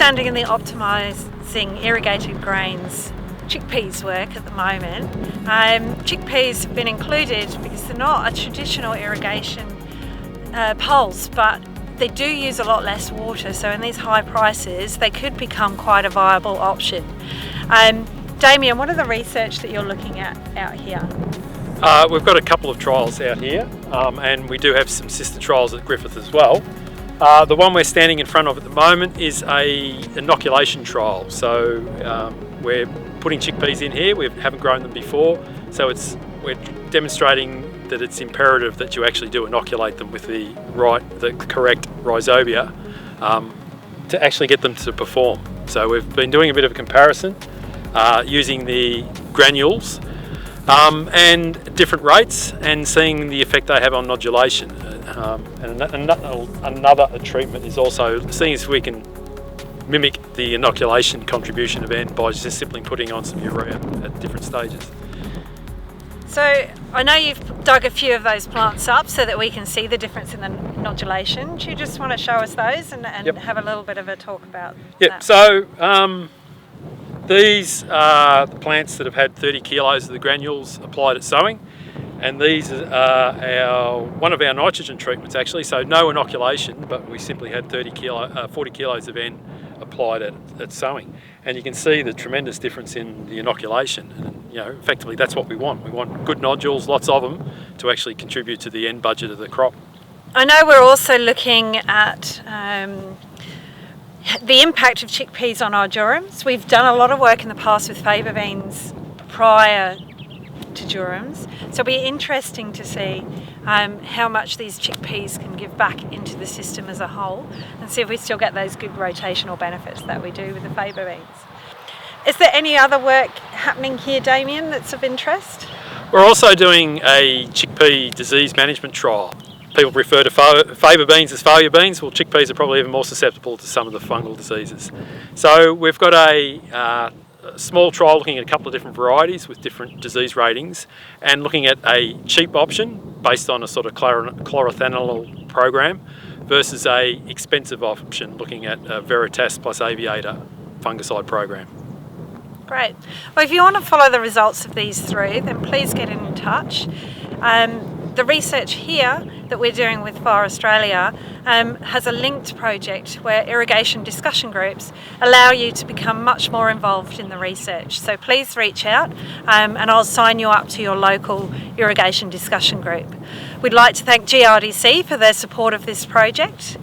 understanding of the optimising irrigated grains chickpeas work at the moment, chickpeas have been included because they're not a traditional irrigation pulse, but they do use a lot less water, so in these high prices they could become quite a viable option. Damien, what are the research that you're looking at out here? We've got a couple of trials out here, and we do have some sister trials at Griffith as well. The one we're standing in front of at the moment is a inoculation trial. So we're putting chickpeas in here. We haven't grown them before, so we're demonstrating that it's imperative that you actually do inoculate them with the correct rhizobia to actually get them to perform. So we've been doing a bit of a comparison using the granules and different rates and seeing the effect they have on nodulation. And another treatment is also seeing if we can mimic the inoculation contribution of N by just simply putting on some urea at different stages. So I know you've dug a few of those plants up so that we can see the difference in the nodulation. Do you just want to show us those and Yep. have a little bit of a talk about Yep. that? So these are the plants that have had 30 kilos of the granules applied at sowing, and these are one of our nitrogen treatments actually. So no inoculation, but we simply had 40 kilos of N applied at sowing, and you can see the tremendous difference in the inoculation. And, effectively that's what we want. We want good nodules, lots of them, to actually contribute to the end budget of the crop. I know we're also looking at the impact of chickpeas on our durums. We've done a lot of work in the past with faba beans prior to durums, so it'll be interesting to see how much these chickpeas can give back into the system as a whole, and see if we still get those good rotational benefits that we do with the faba beans. Is there any other work happening here, Damien, that's of interest? We're also doing a chickpea disease management trial. People refer to faba beans as failure beans. Well, chickpeas are probably even more susceptible to some of the fungal diseases. So we've got a small trial looking at a couple of different varieties with different disease ratings, and looking at a cheap option based on a sort of chlorothalonil program versus a expensive option looking at a Veritas plus Aviator fungicide program. Great. Well, if you want to follow the results of these through, then please get in touch. The research here that we're doing with Far Australia has a linked project where irrigation discussion groups allow you to become much more involved in the research. So please reach out and I'll sign you up to your local irrigation discussion group. We'd like to thank GRDC for their support of this project,